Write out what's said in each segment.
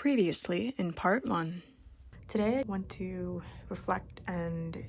Previously in part 1. Today I want to reflect and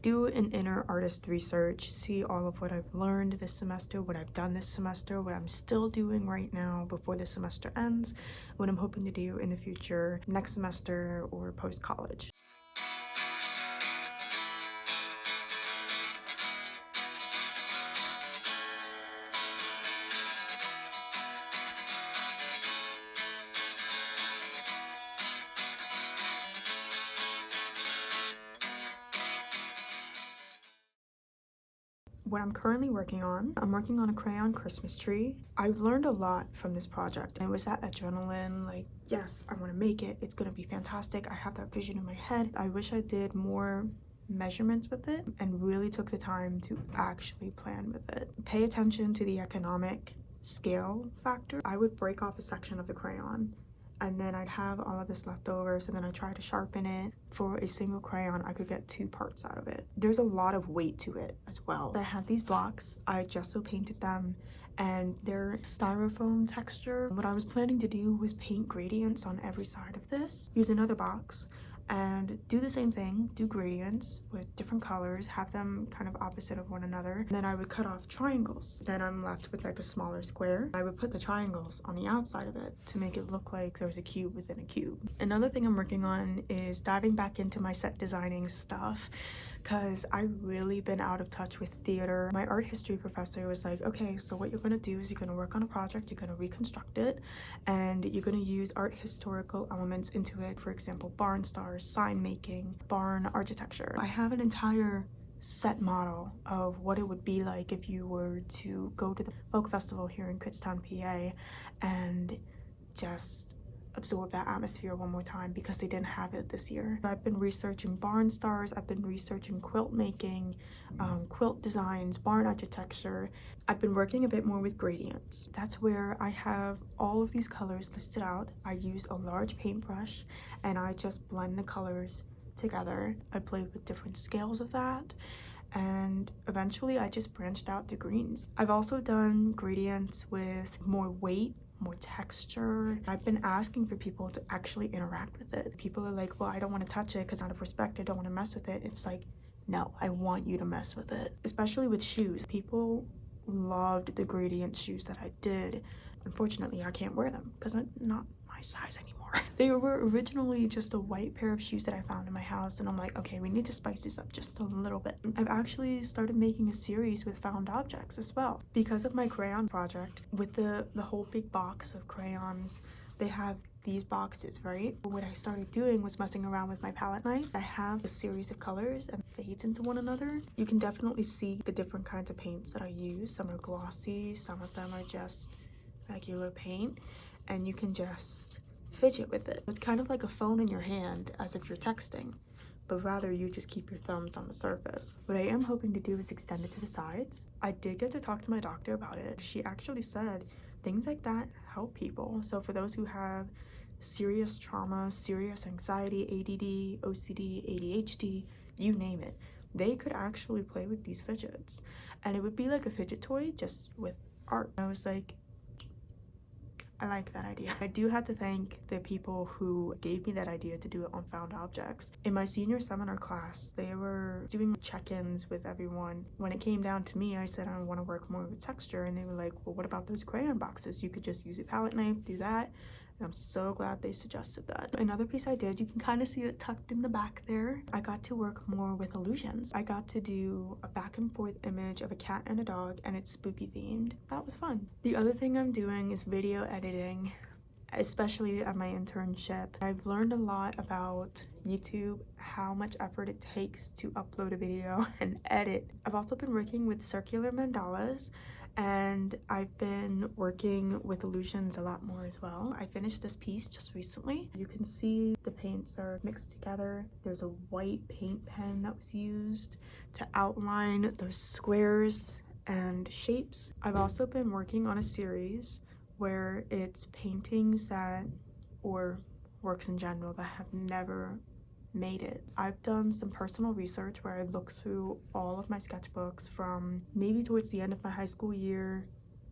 do an inner artist research, see all of what I've learned this semester, what I've done this semester, what I'm still doing right now before the semester ends, what I'm hoping to do in the future, next semester or post-college. What I'm currently working on, I'm working on a crayon Christmas tree. I've learned a lot from this project. It was that adrenaline, like, yes, I want to make it. It's going to be fantastic. I have that vision in my head. I wish I did more measurements with it and really took the time to actually plan with it. Pay attention to the economic scale factor. I would break off a section of the crayon and then I'd have all of this left over, so then I try to sharpen it. For a single crayon, I could get 2 parts out of it. There's a lot of weight to it as well. I have these blocks, I gesso painted them, and they're styrofoam texture. What I was planning to do was paint gradients on every side of this, use another box, and do the same thing, do gradients with different colors, have them kind of opposite of one another. And then I would cut off triangles. Then I'm left with like a smaller square. I would put the triangles on the outside of it to make it look like there was a cube within a cube. Another thing I'm working on is diving back into my set designing stuff, because I've really been out of touch with theater. My art history professor was like, okay, so what you're gonna do is you're gonna work on a project, you're gonna reconstruct it, and you're gonna use art historical elements into it. For example, barn stars, sign making, barn architecture. I have an entire set model of what it would be like if you were to go to the folk festival here in Kutztown, PA, and just absorb that atmosphere one more time, because they didn't have it this year. I've been researching barn stars, I've been researching quilt making, quilt designs, barn architecture. I've been working a bit more with gradients. That's where I have all of these colors listed out. I use a large paintbrush and I just blend the colors together. I played with different scales of that, and eventually I just branched out to greens. I've also done gradients with more weight, more texture. I've been asking for people to actually interact with it. People are like, well, I don't want to touch it because out of respect, I don't want to mess with it. It's like, no, I want you to mess with it. Especially with shoes. People loved the gradient shoes that I did. Unfortunately, I can't wear them because I'm not my size anymore. They were originally just a white pair of shoes that I found in my house, and I'm like, okay, we need to spice this up just a little bit. I've actually started making a series with found objects as well. Because of my crayon project, with the whole big box of crayons, they have these boxes, right? What I started doing was messing around with my palette knife. I have a series of colors and fades into one another. You can definitely see the different kinds of paints that I use. Some are glossy, some of them are just regular paint, and you can just fidget with it. It's kind of like a phone in your hand, as if you're texting, but rather you just keep your thumbs on the surface. What I am hoping to do is extend it to the sides. I did get to talk to my doctor about it. She actually said things like that help people. So for those who have serious trauma, serious anxiety, ADD, OCD, ADHD, you name it, they could actually play with these fidgets. And it would be like a fidget toy, just with art. I was like, I like that idea. I do have to thank the people who gave me that idea to do it on found objects. In my senior seminar class, they were doing check-ins with everyone. When it came down to me, I said I want to work more with texture, and they were like, well, what about those crayon boxes? You could just use a palette knife, do that. And I'm so glad they suggested that. Another piece I did, you can kind of see it tucked in the back there. I got to work more with illusions. I got to do a back and forth image of a cat and a dog, and it's spooky themed. That was fun. The other thing I'm doing is video editing, especially at my internship. I've learned a lot about YouTube, how much effort it takes to upload a video and edit. I've also been working with circular mandalas, and I've been working with illusions a lot more as well. I finished this piece just recently. You can see the paints are mixed together. There's a white paint pen that was used to outline those squares and shapes. I've also been working on a series where it's paintings that, or works in general, that have never made it. I've done some personal research where I looked through all of my sketchbooks from maybe towards the end of my high school year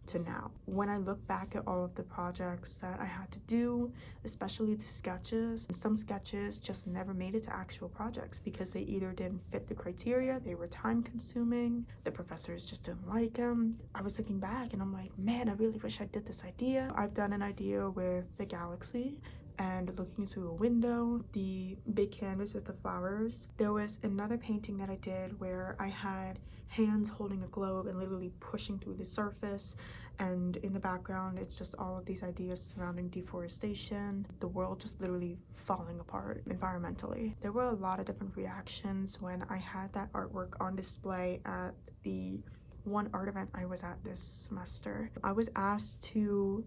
to now. When I look back at all of the projects that I had to do, especially the sketches, some sketches just never made it to actual projects because they either didn't fit the criteria, they were time consuming, the professors just didn't like them. I was looking back and I'm like, man, I really wish I did this idea. I've done an idea with the galaxy and looking through a window, the big canvas with the flowers. There was another painting that I did where I had hands holding a globe and literally pushing through the surface, and in the background it's just all of these ideas surrounding deforestation, the world just literally falling apart environmentally. There were a lot of different reactions when I had that artwork on display at the one art event I was at this semester. I was asked to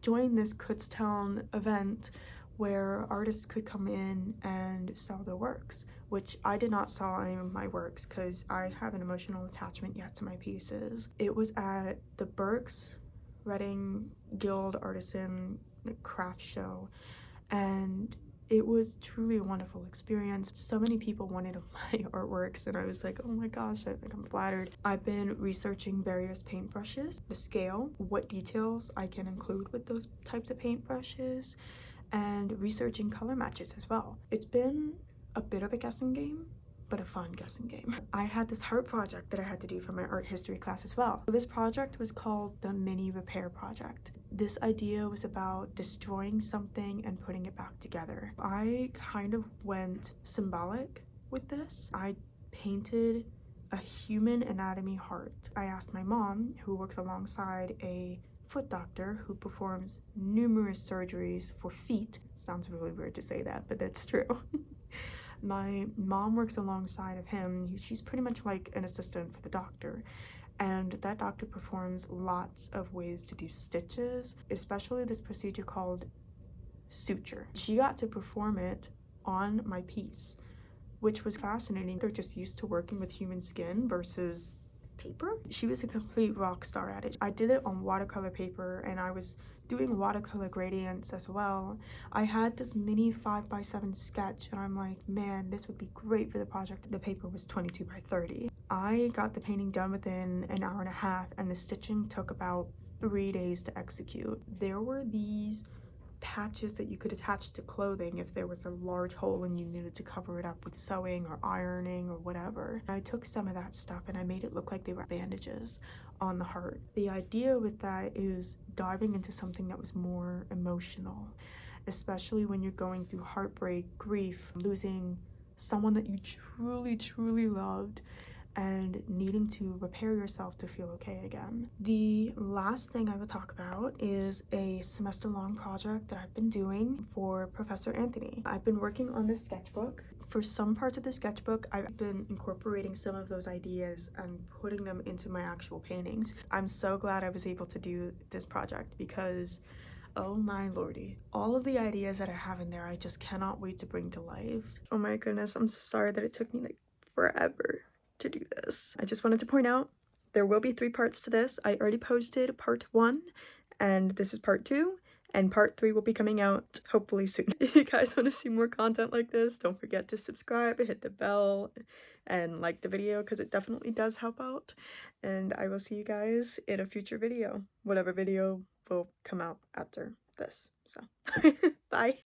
join this Kutztown event where artists could come in and sell their works, which I did not sell any of my works because I have an emotional attachment yet to my pieces. It was at the Berks Reading Guild Artisan Craft Show, and it was truly a wonderful experience. So many people wanted my artworks and I was like, oh my gosh, I think I'm flattered. I've been researching various paintbrushes, the scale, what details I can include with those types of paintbrushes, and researching color matches as well. It's been a bit of a guessing game, but a fun guessing game. I had this heart project that I had to do for my art history class as well. This project was called the Mini Repair Project. This idea was about destroying something and putting it back together. I kind of went symbolic with this. I painted a human anatomy heart. I asked my mom, who works alongside a foot doctor who performs numerous surgeries for feet. Sounds really weird to say that, but that's true. My mom works alongside of him. She's pretty much like an assistant for the doctor. And that doctor performs lots of ways to do stitches, especially this procedure called suture. She got to perform it on my piece, which was fascinating. They're just used to working with human skin versus paper. She was a complete rock star at it. I did it on watercolor paper and I was doing watercolor gradients as well. I had this mini 5x7 sketch and I'm like, man, this would be great for the project. The paper was 22x30. I got the painting done within an hour and a half and the stitching took about 3 days to execute. There were these patches that you could attach to clothing if there was a large hole and you needed to cover it up with sewing or ironing or whatever. I took some of that stuff and I made it look like they were bandages on the heart. The idea with that is diving into something that was more emotional, especially when you're going through heartbreak, grief, losing someone that you truly loved, and needing to repair yourself to feel okay again. The last thing I will talk about is a semester-long project that I've been doing for Professor Anthony. I've been working on this sketchbook. For some parts of the sketchbook, I've been incorporating some of those ideas and putting them into my actual paintings. I'm so glad I was able to do this project because, oh my lordy, all of the ideas that I have in there, I just cannot wait to bring to life. Oh my goodness, I'm so sorry that it took me like forever to do this. I just wanted to point out there will be 3 parts to this. I already posted part 1 and this is part 2, and part 3 will be coming out hopefully soon. If you guys want to see more content like this, don't forget to subscribe, hit the bell, and like the video because it definitely does help out. And I will see you guys in a future video, whatever video will come out after this. So bye.